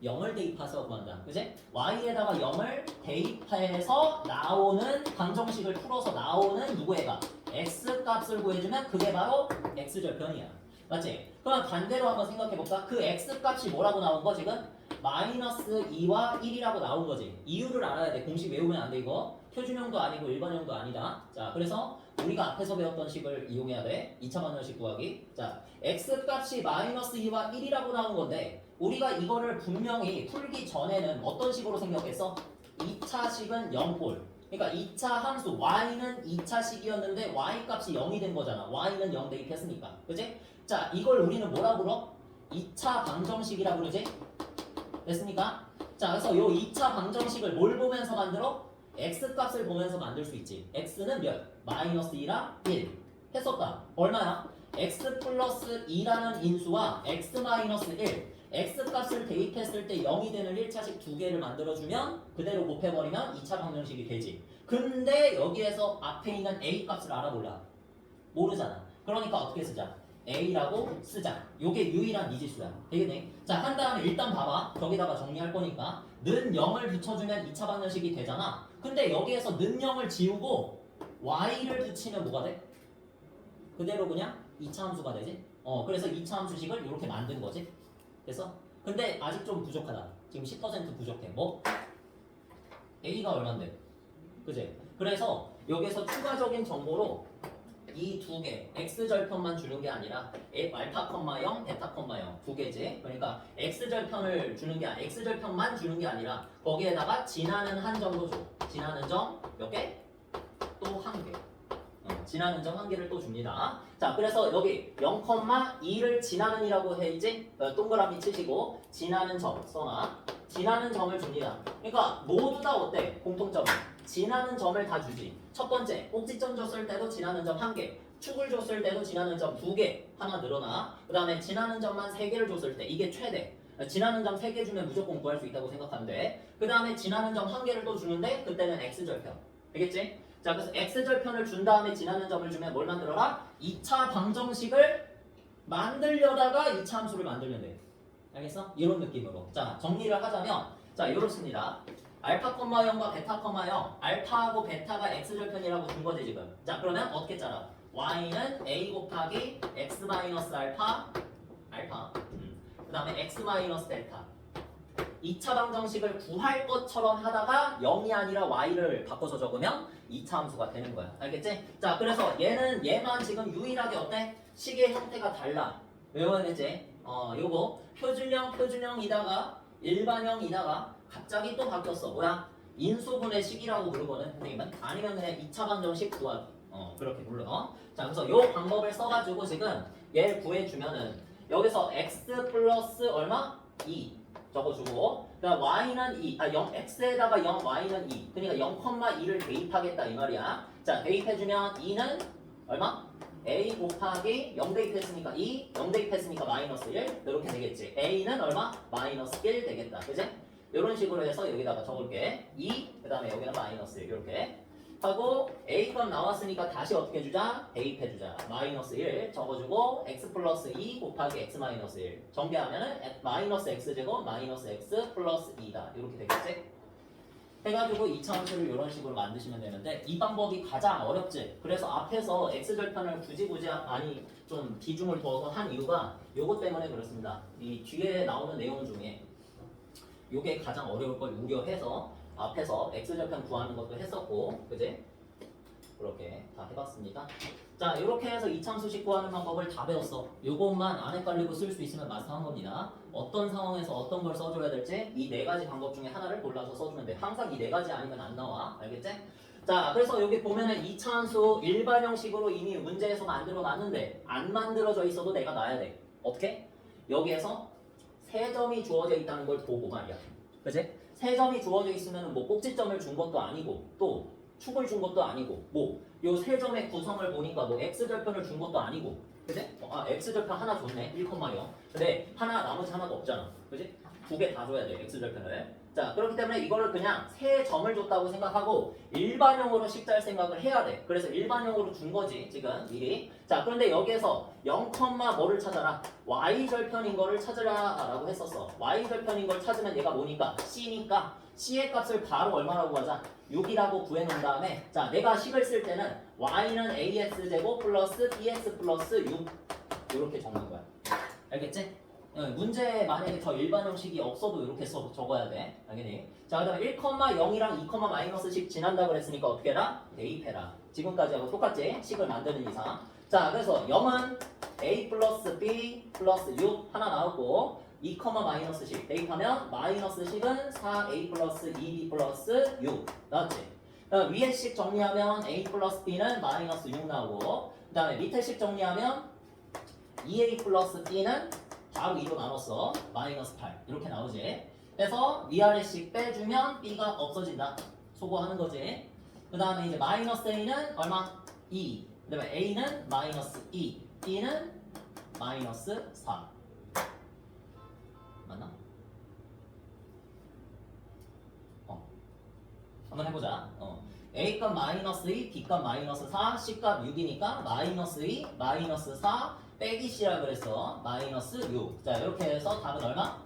0을 대입해서 구한다. 그지? y에다가 0을 대입해서 나오는 방정식을 풀어서 나오는 누구의 값? x 값을 구해주면 그게 바로 x절편이야. 맞지? 그럼 반대로 한번 생각해볼까? 그 x 값이 뭐라고 나온 거 지금? 마이너스 2와 1이라고 나온 거지. 이유를 알아야 돼. 공식 외우면 안 돼 이거. 표준형도 아니고 일반형도 아니다. 자, 그래서 우리가 앞에서 배웠던 식을 이용해야 돼. 2차 방정식 구하기. 자, x 값이 마이너스 2와 1이라고 나온 건데 우리가 이거를 분명히 풀기 전에는 어떤 식으로 생각했어? 2차식은 0꼴. 그러니까 2차 함수 y는 2차식이었는데 y 값이 0이 된 거잖아. y는 0 대입했으니까. 그치? 자, 이걸 우리는 뭐라 불러? 2차 방정식이라 부르지? 됐습니까? 자, 그래서 이 2차 방정식을 뭘 보면서 만들어? x 값을 보면서 만들 수 있지. x는 몇? 마이너스 2랑 1 했었다. 얼마야? x 플러스 2라는 인수와 x 마이너스 1 x 값을 대입했을 때 0이 되는 1차식 2개를 만들어주면 그대로 곱해버리면 2차 방정식이 되지. 근데 여기에서 앞에 있는 a 값을 알아볼라. 모르잖아. 그러니까 어떻게 쓰자? a라고 쓰자. 요게 유일한 미지수야. 되겠네. 자, 한 다음에 일단 봐봐. 저기다가 정리할 거니까 는 0을 붙여주면 2차 방정식이 되잖아. 근데 여기에서 는 0을 지우고 y를 붙이면 뭐가 돼? 그대로 그냥 2차 함수가 되지? 그래서 2차 함수식을 이렇게 만든 거지. 됐어? 근데 아직 좀 부족하다. 지금 10% 부족해. 뭐? A가 얼만데? 그지? 그래서 여기서 추가적인 정보로 이 두 개, x절편만 주는 게 아니라 알파, 0, 베타, 0 두 개지. 그러니까 x절편을 주는 게 x절편만 주는 게 아니라 거기에다가 지나는 한 점도 줘. 지나는 점 몇 개? 또 한 개. 지나는 점 한 개를 또 줍니다. 자, 그래서 여기 0,2를 지나는 이라고 해야지. 동그라미 치시고 지나는 점 써놔. 지나는 점을 줍니다. 그러니까 모두 다 어때? 공통점. 지나는 점을 다 주지. 첫 번째, 꼭지점 줬을 때도 지나는 점 1개, 축을 줬을 때도 지나는 점 2개 하나 늘어나. 그 다음에 지나는 점만 3개를 줬을 때 이게 최대. 지나는 점 3개 주면 무조건 구할 수 있다고 생각하면 돼. 그 다음에 지나는 점 1개를 또 주는데 그때는 x절편. 알겠지? 자, 그래서 x절편을 준 다음에 지나는 점을 주면 뭘 만들어라? 2차 방정식을 만들려다가 2차 함수를 만들면 돼. 알겠어? 이런 느낌으로. 자, 정리를 하자면 자, 이렇습니다. 알파, 0과 베타, 0. 알파하고 베타가 x절편이라고 준 거지 지금. 자, 그러면 어떻게 짜라? y는 a 곱하기 x 마이너스 알파. 그 다음에 x 마이너스 베타. 2차 방정식을 구할 것처럼 하다가 0이 아니라 y를 바꿔서 적으면 2차 함수가 되는 거야. 알겠지? 자, 그래서 얘만 지금 유일하게 어때? 식의 형태가 달라. 외워야겠지? 요거 표준형이다가 일반형이다가 갑자기 또 바뀌었어. 뭐야? 인수분해 식이라고 부르거든, 선생님은. 아니면 그냥 2차 방정식 구하기. 그렇게 불러. 자, 그래서 요 방법을 써가지고 지금 얘 구해주면은 여기서 x 플러스 얼마? 2 적어주고, 그다음 y는 2, x에다가 0, y는 2. 그러니까 0,2를 대입하겠다 이 말이야. 자, 대입해주면 2는 얼마? a 곱하기 0 대입했으니까 2, 0 대입했으니까 마이너스 1 이렇게 되겠지. a는 얼마? 마이너스 1 되겠다. 그지? 이런 식으로 해서 여기다가 적을게. 2, 그 다음에 여기는 마이너스 1 이렇게 하고 a값 나왔으니까 다시 어떻게 해주자? 대입해주자. 마이너스 1 적어주고 x 플러스 2 곱하기 x 마이너스 1 전개하면은 마이너스 x제곱 마이너스 x 플러스 2다. 이렇게 되겠지? 해가지고 2차 함수를 이런 식으로 만드시면 되는데 이 방법이 가장 어렵지. 그래서 앞에서 x절편을 굳이 좀 비중을 둬서 한 이유가 요것 때문에 그렇습니다. 이 뒤에 나오는 내용 중에 요게 가장 어려울 걸 우려해서 앞에서 x절편 구하는 것도 했었고, 그지? 그렇게 다 해봤습니다. 자, 이렇게 해서 이참수식 구하는 방법을 다 배웠어. 요것만 안 헷갈리고 쓸 수 있으면 마스터한 겁니다. 어떤 상황에서 어떤 걸 써줘야 될지 이 네 가지 방법 중에 하나를 골라서 써주면 돼. 항상 이 네 가지 아니면 안 나와. 알겠지? 자, 그래서 여기 보면은 이차함수 일반 형식으로 이미 문제에서 만들어 놨는데 안 만들어져 있어도 내가 놔야 돼. 어떻게? 여기에서 세 점이 주어져 있다는 걸 보고 말이야. 그지? 세 점이 주어져 있으면 뭐 꼭지점을 준 것도 아니고 또 축을 준 것도 아니고 뭐 요 세 점의 구성을 보니까 뭐 x절편을 준 것도 아니고, 그지? x절편 하나 줬네 1,0. 근데 나머지 하나도 없잖아. 그지? 두 개 다 줘야 돼 x절편을. 자, 그렇기 때문에 이거를 그냥 세 점을 줬다고 생각하고 일반형으로 식잘 생각을 해야 돼. 그래서 일반형으로 준 거지 지금 미리. 자, 그런데 여기에서 0, 뭐를 찾아라? y절편인 거를 찾으라 라고 했었어. y절편인 걸 찾으면 얘가 뭐니까? c니까 c의 값을 바로 얼마라고 하자? 6이라고 구해놓은 다음에 자, 내가 식을 쓸 때는 y는 ax제곱 플러스 bx 플러스 6 이렇게 적는 거야. 알겠지? 문제 만약에 저 일반 형식이 없어도 이렇게 적어야 돼. 당연히. 자, 그 다음에 1,0이랑 2, 마이너스씩 지난다 그랬으니까 어떻게 해라? 대입해라. 지금까지하고 똑같지? 식을 만드는 이상. 자, 그래서 0은 a 플러스 b 플러스 6 하나 나오고 2, 마이너스씩 대입하면 마이너스식은 4a 플러스 2b 플러스 6 나왔지? 위에 식 정리하면 a 플러스 b는 마이너스 6 나오고 그 다음에 밑에 식 정리하면 2a 플러스 b는 바로 2로 나눴어. 마이너스 8 이렇게 나오지. 그래서 위아래씩 빼주면 b가 없어진다. 소거하는 거지. 그 다음에 이제 마이너스 a는 얼마? 2. 그 다음에 a는 마이너스 2. b는 마이너스 4. 맞나? 한번 해보자. A값 마이너스 2, B값 마이너스 4, C값 6이니까 마이너스 2, 마이너스 4 빼기 C라 그랬어. 마이너스 6. 자, 이렇게 해서 답은 얼마?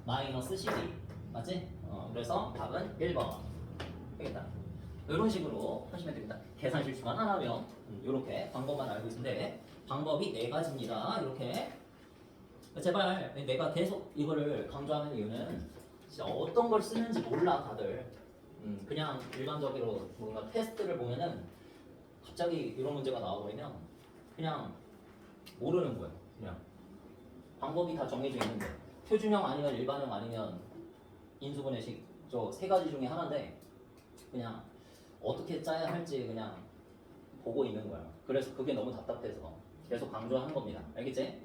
마이너스 12. 맞지? 그래서 답은 1번. 되겠다. 이런 식으로 하시면 됩니다. 계산 실수만 안 하면 이렇게 방법만 알고 있는데 방법이 네 가지입니다. 이렇게 제발 내가 계속 이거를 강조하는 이유는 진짜 어떤 걸 쓰는지 몰라 다들. 그냥 일반적으로 뭔가 테스트를 보면은 갑자기 이런 문제가 나와버리면 그냥 모르는 거예요. 그냥 방법이 다 정해져 있는데 표준형 아니면 일반형 아니면 인수분해식 저 세 가지 중에 하나인데 그냥 어떻게 짜야 할지 그냥 보고 있는 거야. 그래서 그게 너무 답답해서 계속 강조하는 겁니다. 알겠지?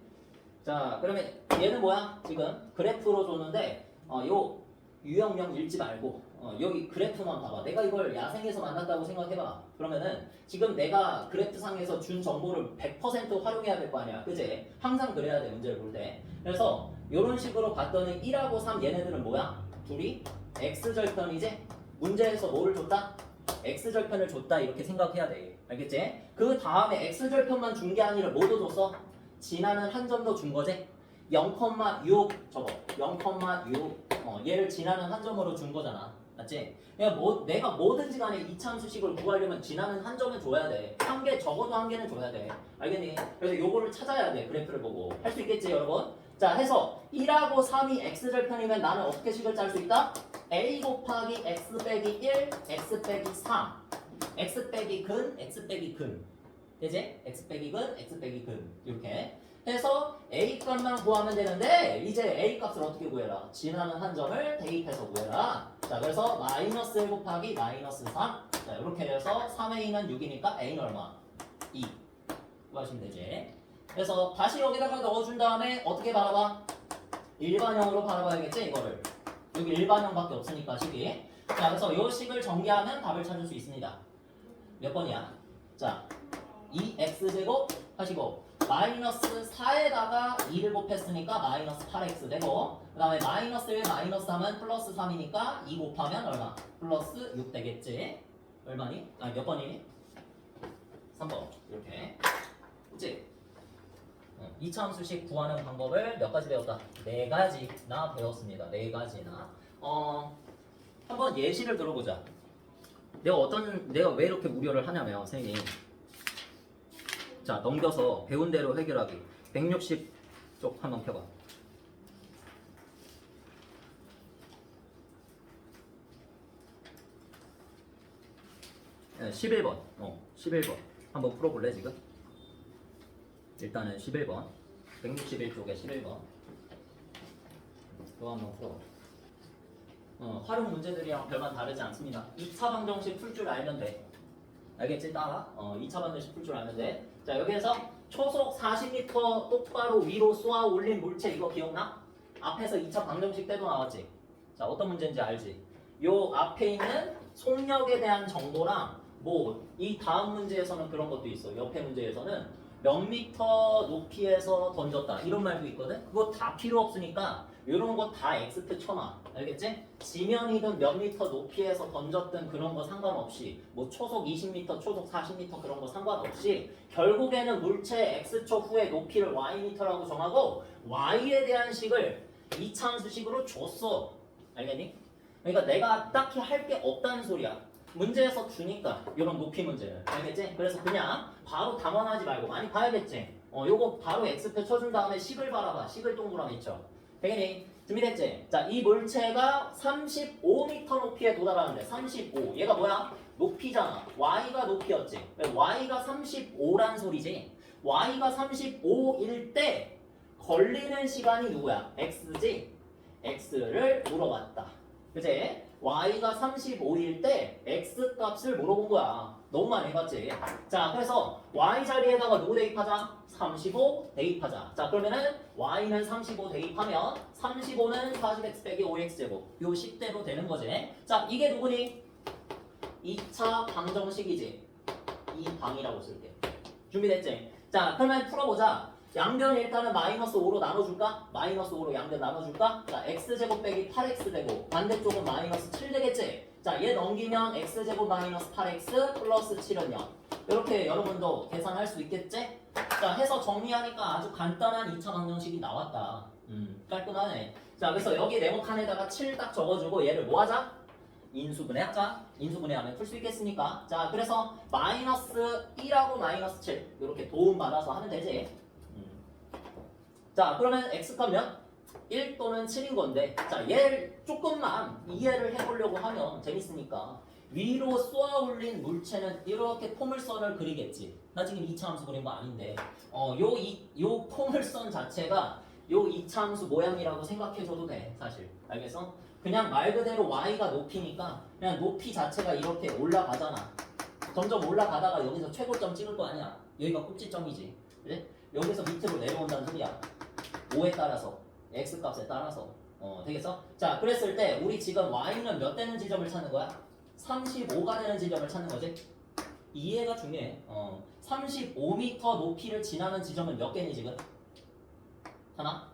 자, 그러면 얘는 뭐야? 지금 그래프로 줬는데 요 유형명 읽지 말고 여기 그래프만 봐봐. 내가 이걸 야생에서 만났다고 생각해봐. 그러면은 지금 내가 그래프상에서 준 정보를 100% 활용해야 될 거 아니야. 그지? 항상 그래야 돼, 문제를 볼 때. 그래서 이런 식으로 봤더니 1하고 3 얘네들은 뭐야? 둘이 x절편이지? 문제에서 뭐를 줬다? x절편을 줬다 이렇게 생각해야 돼. 알겠지? 그 다음에 x절편만 준 게 아니라 뭐도 줬어? 지나는 한 점도 준 거지? 0,6 저거 0,6 얘를 지나는 한 점으로 준 거잖아. 맞지? 그러니까 내가 뭐든지 간에 이차함수식을 구하려면 지나는 한 점은 줘야 돼. 한 개 적어도 한 개는 줘야 돼. 알겠니? 그래서 요거를 찾아야 돼. 그래프를 보고. 할 수 있겠지 여러분? 자 해서 1하고 3이 x절편이면 나는 어떻게 식을 짤 수 있다? a 곱하기 x 빼기 1 x 빼기 3 x 빼기 근 x 빼기 근 되지? x 빼기 근 x 빼기 근 이렇게 해서 a 값만 구하면 되는데 이제 a 값을 어떻게 구해라? 지나는 한 점을 대입해서 구해라. 자 그래서 마이너스 1 곱하기 마이너스 3 자 이렇게 해서 3a는 6이니까 a는 얼마? 2 구하시면 되지. 그래서 다시 여기다가 넣어준 다음에 어떻게 바라봐? 일반형으로 바라봐야겠지 이거를. 여기 일반형밖에 없으니까 식이. 자 그래서 이 식을 전개하면 답을 찾을 수 있습니다. 몇 번이야? 자 2x제곱 하시고 마이너스 4에다가 2를 곱했으니까 마이너스 8x 되고 그 다음에 마이너스 1 마이너스 3은 플러스 3이니까 2 곱하면 얼마? 플러스 6 되겠지? 얼마니? 아니 몇 번이니? 3번 이렇게 그치? 2차 함수식 구하는 방법을 몇 가지 배웠다? 4가지나 배웠습니다. 4가지나 한번 예시를 들어보자. 내가 왜 이렇게 무료를 하냐면 선생님 자 넘겨서 배운 대로 해결하기 160쪽 한번 펴봐. 네, 11번 11번 한번 풀어볼래 지금? 일단은 11번 161쪽에 11번 이거 한번 풀어봐. 활용 문제들이랑 별반 다르지 않습니다. 2차 방정식 풀 줄 알면 돼. 알겠지? 따라 2차 방정식 풀 줄 알면 돼. 자 여기에서 초속 40m 똑바로 위로 쏘아 올린 물체 이거 기억나? 앞에서 2차 방정식 때도 나왔지? 자 어떤 문제인지 알지? 요 앞에 있는 속력에 대한 정보랑 뭐 이 다음 문제에서는 그런 것도 있어. 옆에 문제에서는 몇 미터 높이에서 던졌다 이런 말도 있거든? 그거 다 필요 없으니까 이런 거 다 엑스트 쳐놔. 알겠지? 지면이든 몇 미터 높이에서 던졌든 그런 거 상관없이 뭐 초속 20m, 초속 40m 그런 거 상관없이 결국에는 물체 x초 후에 높이를 ym라고 정하고 y에 대한 식을 2차 함수식으로 줬어. 알겠니? 그러니까 내가 딱히 할 게 없다는 소리야. 문제에서 주니까 이런 높이 문제를. 알겠지? 그래서 그냥 바로 당황하지 말고 많이 봐야겠지? 요거 바로 x표 쳐준 다음에 식을 바라봐. 식을 동그라미 있죠? 되겠니? 준비됐지? 자, 이 물체가 35m 높이에 도달하는데 35. 얘가 뭐야? 높이잖아. y가 높이였지. y가 35란 소리지. y가 35일 때 걸리는 시간이 누구야? x지? x를 물어봤다. 그치? y가 35일 때 x 값을 물어본 거야. 너무 많이 해봤지? 자, 그래서 y 자리에다가 누구 대입하자? 35 대입하자. 자, 그러면은 y는 35 대입하면 35는 40x 빼기 5x제곱. 요 식대로 되는 거지. 자, 이게 누구니? 2차 방정식이지. 이 방이라고 쓸게. 준비됐지? 자, 그러면 풀어보자. 양변 일단은 마이너스 5로 나눠줄까? 마이너스 5로 양변 나눠줄까? 자, x제곱 빼기 8x 되고 반대쪽은 마이너스 7 되겠지? 자, 얘 넘기면 x제곱 마이너스 8x 플러스 7은 0. 이렇게 여러분도 계산할 수 있겠지? 자, 해서 정리하니까 아주 간단한 2차 방정식이 나왔다. 깔끔하네. 자, 그래서 여기 네모칸에다가 7 딱 적어주고 얘를 뭐 하자? 인수분해하자. 인수분해하면 풀 수 있겠습니까? 자, 그래서 마이너스 1하고 마이너스 7 이렇게 도움받아서 하면 되지. 자, 그러면 x값면 1 또는 7인 건데, 자, 얘를 조금만 이해를 해보려고 하면 재밌으니까 위로 쏘아 올린 물체는 이렇게 포물선을 그리겠지. 나 지금 2차 함수 그린 거 아닌데, 요 포물선 자체가 요 2차 함수 모양이라고 생각해줘도 돼, 사실. 알겠어? 그냥 말 그대로 y가 높이니까 그냥 높이 자체가 이렇게 올라가잖아. 점점 올라가다가 여기서 최고점 찍을 거 아니야. 여기가 꼭지점이지. 그래? 여기서 밑으로 내려온다는 소리야. 5에 따라서, x값에 따라서. 되겠어? 자, 그랬을 때 우리 지금 y는 몇 되는 지점을 찾는 거야? 35가 되는 지점을 찾는 거지? 이해가 중요해. 35m 높이를 지나는 지점은 몇 개니 지금? 하나,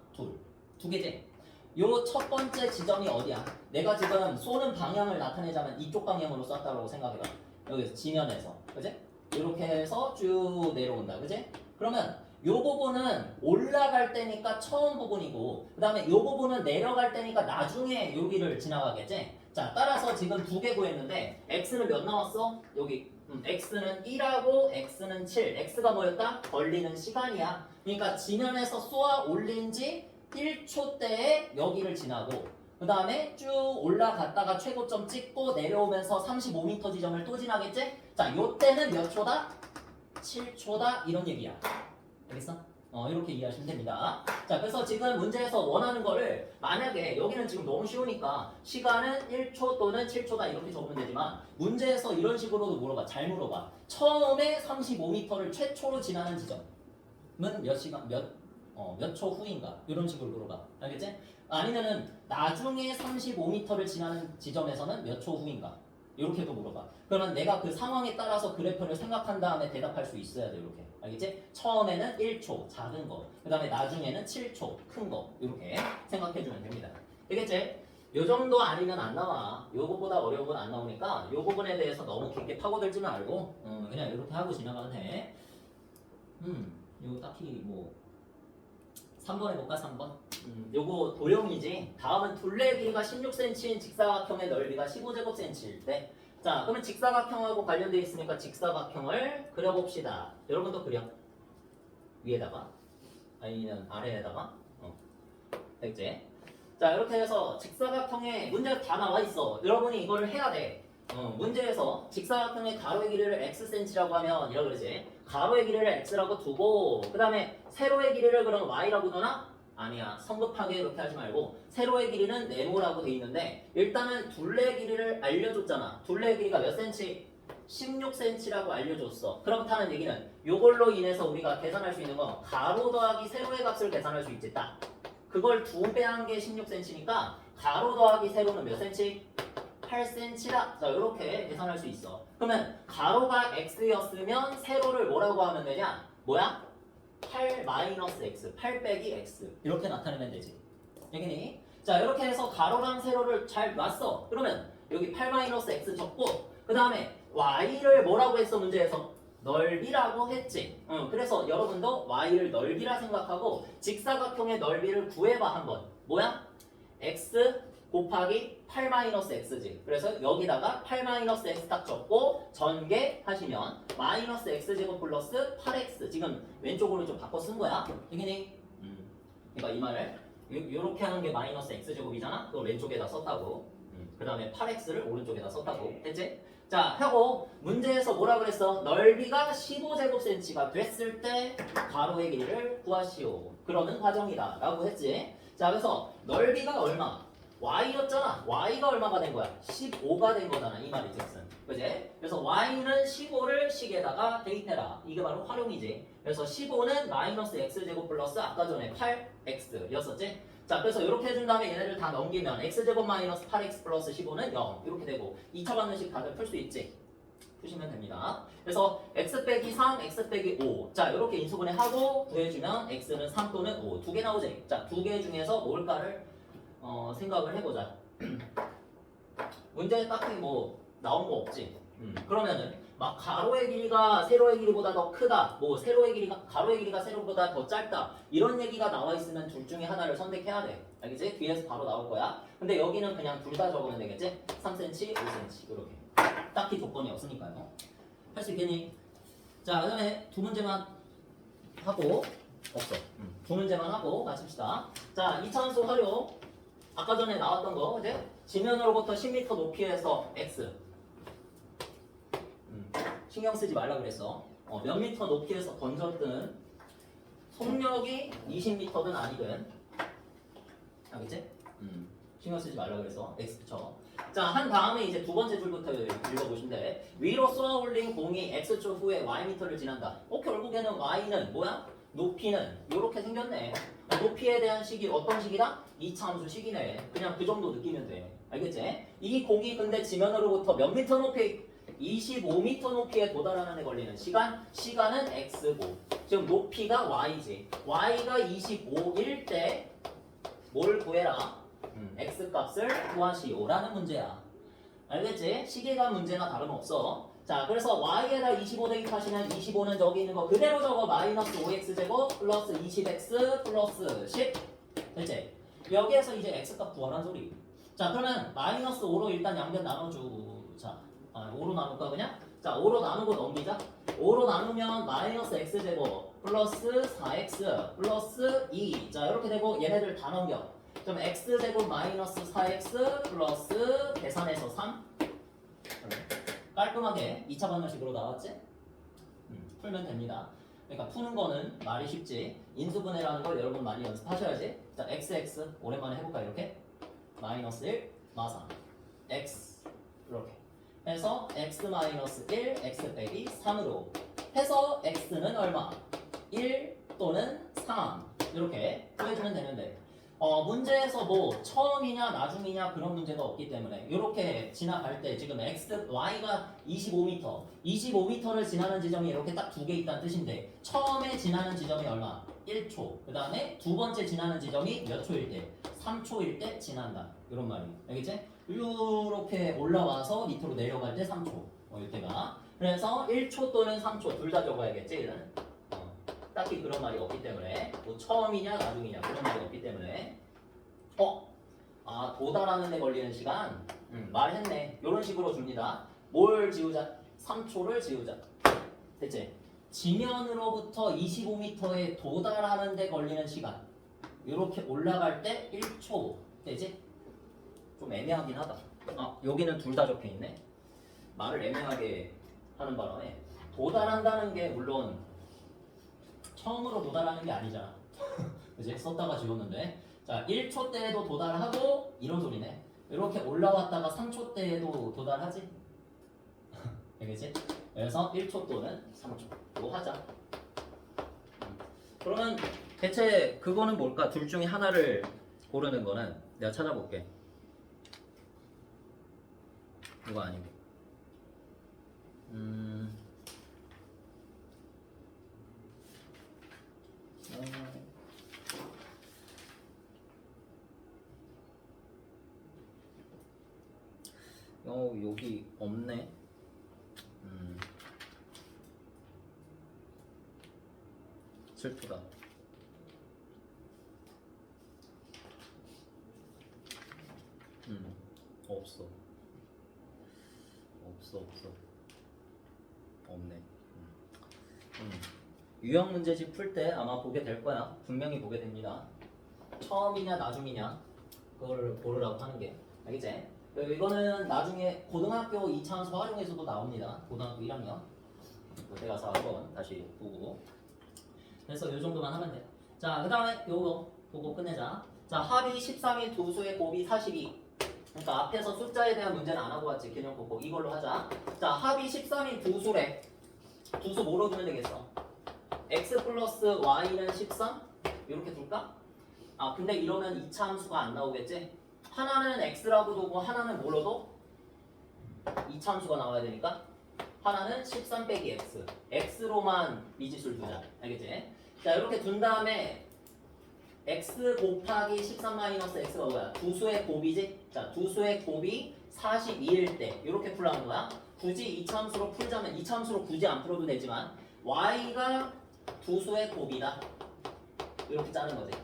두 개지? 요 첫 번째 지점이 어디야? 내가 지금 쏘는 방향을 나타내자면 이쪽 방향으로 쐈다고 생각해봐. 여기서 지면에서, 그지? 이렇게 해서 쭉 내려온다, 그지? 그러면 요 부분은 올라갈 때니까 처음 부분이고, 그 다음에 요 부분은 내려갈 때니까 나중에 여기를 지나가겠지? 자, 따라서 지금 두 개 구했는데 x는 몇 나왔어? 여기 x는 1하고 x는 7. x가 뭐였다? 걸리는 시간이야. 그러니까 지면에서 쏘아 올린 지 1초 때에 여기를 지나고, 그 다음에 쭉 올라갔다가 최고점 찍고 내려오면서 35m 지점을 또 지나겠지? 자, 요때는 몇 초다? 7초다 이런 얘기야. 알겠어? 이렇게 이해하시면 됩니다. 자, 그래서 지금 문제에서 원하는 거를 만약에 여기는 지금 너무 쉬우니까 시간은 1초 또는 7초다 이렇게 적으면 되지만 문제에서 이런 식으로도 물어봐. 잘 물어봐. 처음에 35m를 최초로 지나는 지점은 몇 시간, 몇 초 후인가? 이런 식으로 물어봐. 알겠지? 아니면은 나중에 35m를 지나는 지점에서는 몇 초 후인가? 이렇게도 물어봐. 그러면 내가 그 상황에 따라서 그래프를 생각한 다음에 대답할 수 있어야 돼. 이렇게. 알겠지? 처음에는 1초 작은 거, 그 다음에 나중에는 7초 큰 거, 이렇게 생각해주면 됩니다. 되겠지? 요 정도 아니면 안 나와. 요거보다 어려운 건 안 나오니까 요 부분에 대해서 너무 깊게 파고들지 말고 그냥 이렇게 하고 지나가면 돼. 요 딱히 뭐 3번 해볼까? 3번? 요거 도형이지. 다음은 둘레 길이가 16cm인 직사각형의 넓이가 15제곱cm일 때, 자, 그러면 직사각형하고 관련되어 있으니까 직사각형을 그려봅시다. 여러분도 그려. 위에다가 아니면 아래에다가. 됐지? 자, 이렇게 해서 직사각형의 문제가 다 나와 있어. 여러분이 이걸 해야 돼. 문제에서 직사각형의 가로의 길이를 xcm라고 하면 이라고 그러지. 가로의 길이를 x라고 두고 그 다음에 세로의 길이를 그럼 y라고 두나? 아니야. 성급하게 그렇게 하지 말고 세로의 길이는 네모라고 돼 있는데 일단은 둘레 길이를 알려줬잖아. 둘레 길이가 몇 cm? 16cm라고 알려줬어. 그렇다는 얘기는 이걸로 인해서 우리가 계산할 수 있는 건 가로 더하기 세로의 값을 계산할 수 있지. 딱 그걸 2배 한 게 16cm니까 가로 더하기 세로는 몇 cm? 8cm다. 자, 이렇게 계산할 수 있어. 그러면 가로가 x였으면 세로를 뭐라고 하면 되냐? 뭐야? 8 마이너스 x, 8 빼기 x 이렇게 나타내면 되지. 여기니? 자, 이렇게 해서 가로랑 세로를 잘 놨어. 그러면 여기 8 마이너스 x 적고 그 다음에 y를 뭐라고 했어? 문제에서 넓이라고 했지. 그래서 여러분도 y를 넓이라 생각하고 직사각형의 넓이를 구해봐 한번. 뭐야? x 곱하기 8-x지. 그래서 여기다가 8-x 딱 적고 전개하시면 마이너스 x제곱 플러스 8x. 지금 왼쪽으로 좀 바꿔 쓴 거야. 이게니? 그러니까 이 말을 요렇게 하는 게 마이너스 x제곱이잖아. 그걸 왼쪽에다 썼다고. 그 다음에 8x를 오른쪽에다 썼다고. 됐지? 자, 하고 문제에서 뭐라 그랬어? 넓이가 15제곱cm가 됐을 때 가로의 길이를 구하시오. 그러는 과정이다 라고 했지. 자, 그래서 넓이가 얼마? y였잖아. y가 얼마가 된 거야? 15가 된 거잖아. 이 말이 즉슨. 그지? 그래서 y는 15를 식에다가 대입해라. 이게 바로 활용이지. 그래서 15는 마이너스 x제곱 플러스 아까 전에 8x였었지? 자, 그래서 이렇게 해준 다음에 얘네를 다 넘기면 x제곱 마이너스 8x 플러스 15는 0 이렇게 되고 2차 방정식 다들 풀 수 있지? 푸시면 됩니다. 그래서 x 빼기 3, x 빼기 5. 자, 이렇게 인수분해하고 구해주면 x는 3 또는 5. 두 개 나오지? 자, 두 개 중에서 뭘까를 생각을 해보자. 문제에 딱히 뭐 나온 거 없지? 그러면은 막 가로의 길이가 세로의 길이보다 더 크다, 뭐 세로의 길이가 가로의 길이가 세로보다 더 짧다 이런 얘기가 나와 있으면 둘 중에 하나를 선택해야 돼. 알겠지? 뒤에서 바로 나올 거야. 근데 여기는 그냥 둘 다 적으면 되겠지? 3cm, 5cm 이렇게. 딱히 조건이 없으니까요. 할 수 있겠니? 자, 그다음에 두 문제만 하고 없어. 두 문제만 하고 마칩시다. 자, 이차함수 활용. 아까 전에 나왔던 거 이제 지면으로부터 10m 높이에서 x. 신경 쓰지 말라 그랬어. 몇 미터 높이에서 던졌든 속력이 20m든 아니든. 알겠지? 신경 쓰지 말라 그래서 x 쳐. 자, 한 다음에 이제 두 번째 줄부터 읽어보신대. 위로 쏘아 올린 공이 x초 후에 y미터를 지난다. 결국에는 y는 뭐야? 높이는 이렇게 생겼네. 높이에 대한 식이 어떤 식이다? 이차함수 식이네. 그냥 그 정도 느끼면 돼. 알겠지? 이 공이 근데 지면으로부터 몇 미터 높이? 25m 높이에 도달하는 데 걸리는 시간은 x고 지금 높이가 y지. y가 25일 때 뭘 구해라? x 값을 구하시오라는 문제야. 알겠지? 시계가 문제나 다름없어. 자, 그래서 y에다 25 대입하시면 25는 저기 있는 거 그대로 적어. 마이너스 5x제곱 플러스 20x 플러스 10. 됐지? 여기에서 이제 x값 구하란 소리. 자, 그러면 마이너스 5로 일단 양변 나눠주자. 5로 나눌까 그냥? 자, 5로 나누고 넘기자. 5로 나누면 마이너스 x제곱 플러스 4x 플러스 2. 자, 이렇게 되고 얘네들 다 넘겨. 그럼 x제곱 마이너스 4x 플러스 계산해서 3. 깔끔하게 2차 방정식으로 나왔지? 풀면 됩니다. 그러니까 푸는 거는 말이 쉽지. 인수분해라는 걸 여러분 많이 연습하셔야지. 자, xx 오랜만에 해볼까 이렇게? 마이너스 1 마상 x 이렇게 해서 x 마이너스 1 x 빼기 3으로 해서 x는 얼마? 1 또는 3 이렇게 구해주면 되는데 문제에서 뭐 처음이냐 나중이냐 그런 문제가 없기 때문에 이렇게 지나갈 때 지금 x, y가 25m 25m를 지나는 지점이 이렇게 딱 두 개 있다는 뜻인데 처음에 지나는 지점이 얼마? 1초. 그 다음에 두 번째 지나는 지점이 몇 초일 때? 3초일 때 지난다. 이런 말이에요. 알겠지? 이렇게 올라와서 밑으로 내려갈 때 3초. 이때가. 그래서 1초 또는 3초 둘 다 적어야겠지. 딱히 그런 말이 없기 때문에 뭐 처음이냐 나중이냐 그런 말이 없기 때문에 도달하는 데 걸리는 시간 말했네. 이런 식으로 줍니다. 뭘 지우자? 3초를 지우자. 됐지? 지면으로부터 25m에 도달하는 데 걸리는 시간 이렇게 올라갈 때 1초 되지? 좀 애매하긴 하다. 여기는 둘 다 적혀있네. 말을 애매하게 하는 바람에 도달한다는 게 물론 처음으로 도달하는 게 아니잖아. 이제 썼다가 지웠는데 자 1초 때에도 도달하고 이런 소리네. 이렇게 올라왔다가 3초 때에도 도달하지? 알겠지? 그래서 1초 또는 3초 이거 하자. 그러면 대체 그거는 뭘까? 둘 중에 하나를 고르는 거는 내가 찾아볼게. 이거 아니고 여기 없네. 슬프다. 없어. 없네. 유형 문제집 풀 때 아마 보게 될 거야. 분명히 보게 됩니다. 처음이냐 나중이냐 그걸 고르라고 하는 게. 알겠지? 이거는 나중에 고등학교 2차원수 활용에서도 나옵니다. 고등학교 1학년. 그때 가서 한번 다시 보고. 그래서 이 정도만 하면 돼. 자, 그 다음에 요거 보고 끝내자. 자, 합이 13인 두 수의 곱이 42. 그러니까 앞에서 숫자에 대한 문제는 안 하고 왔지. 개념 곱고 이걸로 하자. 자, 합이 13인 두 수래. 두 수 뭐로 두면 되겠어? x 플러스 y는 13? 이렇게 둘까? 근데 이러면 2차 함수가 안 나오겠지? 하나는 x라고 두고 하나는 뭐로 둬? 2차 함수가 나와야 되니까 하나는 13 빼기 x. x로만 미지수를 두자. 알겠지? 자, 이렇게 둔 다음에 x 곱하기 13 마이너스 x가 뭐야? 두 수의 곱이지? 자, 두 수의 곱이 42일 때 이렇게 풀라는 거야. 굳이 이차함수로 풀자면 이차함수로 굳이 안 풀어도 되지만 y가 두 수의 곱이다. 이렇게 짜는 거지.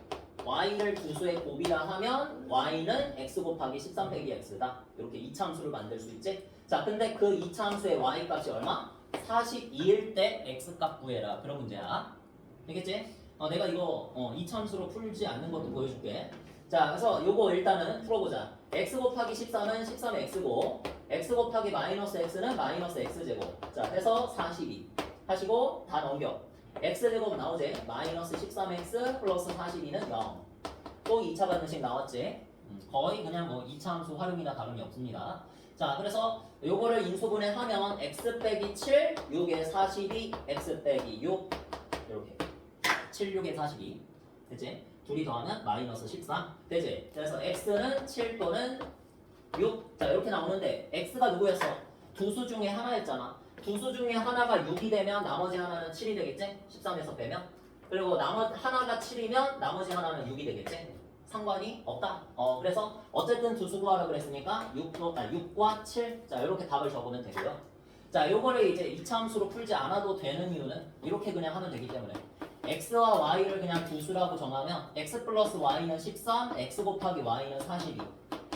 y를 두 수의 곱이라 하면 y는 x 곱하기 13 빼기 x다. 이렇게 이차함수를 만들 수 있지. 자, 근데 그 이차함수의 y 값이 얼마? 42일 때 x 값 구해라. 그런 문제야. 알겠지? 내가 이거 이차함수로 풀지 않는 것도 보여줄게. 자, 그래서 요거 일단은 풀어보자. x 곱하기 13은 13의 x고 x 곱하기 마이너스 x는 마이너스 x제곱. 자, 해서 42 하시고 다 넘겨. x제곱 나오지? 마이너스 13x 플러스 42는 0. 또 2차 반응식 나왔지? 거의 그냥 뭐 2차 함수 활용이나 다름이 없습니다. 자, 그래서 요거를 인수분해하면 x 빼기 7, 6에 42, x 빼기 6 이렇게 7, 6에 42 됐지? 둘이 더하면 마이너스 13 되지? 그래서 x는 7 또는 6. 자, 이렇게 나오는데 x가 누구였어? 두 수 중에 하나였잖아. 두 수 중에 하나가 6이 되면 나머지 하나는 7이 되겠지? 13에서 빼면. 그리고 하나가 7이면 나머지 하나는 6이 되겠지? 상관이 없다. 그래서 어쨌든 두 수 구하라 그랬으니까 6과 7. 자, 이렇게 답을 적으면 되고요. 자, 요거를 이제 이차함수로 풀지 않아도 되는 이유는 이렇게 그냥 하면 되기 때문에 x와 y를 그냥 두 수라고 정하면 x 플러스 y는 13, x 곱하기 y는 42.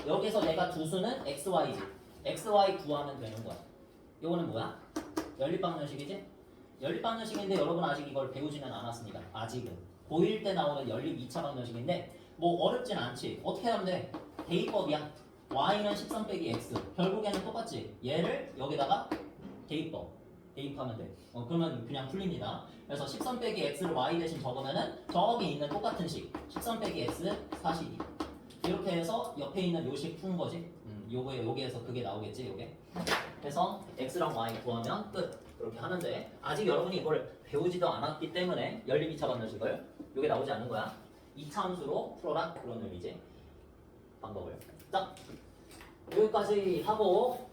여기서 내가 두 수는 xy지. xy 구하면 되는 거야. 요거는 뭐야? 연립방정식이지? 연립방정식인데 여러분 아직 이걸 배우지는 않았습니다. 아직은. 고1 때 나오는 연립 2차 방정식인데 뭐 어렵진 않지. 어떻게 하면 돼? 대입법이야. y는 13 빼기 x. 결국에는 똑같지. 얘를 여기다가 대입하면 돼. 그러면 그냥 풀립니다. 그래서 13 빼기 x를 y 대신 적으면은 저기 있는 똑같은 식 13 빼기 x 42. 이렇게 해서 옆에 있는 요식 푸는 거지. 여기에서 그게 나오겠지, 요게. 그래서 x랑 y 구하면 끝. 그렇게 하는데 아직 여러분이 이걸 배우지도 않았기 때문에 연립 2차 방정식을 요게 나오지 않는 거야. 2차 함수로 풀어라 그런 의미지. 방법을. 자, 여기까지 하고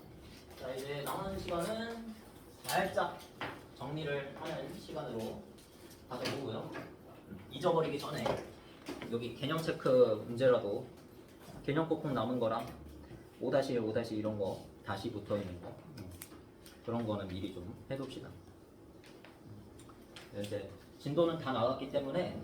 자, 이제 남은 시간은 살짝 정리를 하는 시간으로 가져보고요. 잊어버리기 전에 여기 개념 체크 문제라도 개념 꼭꼭 남은 거랑 5-1, 5- 이런 거 다시 붙어 있는 거 그런 거는 미리 좀 해둡시다. 이제 진도는 다 나왔기 때문에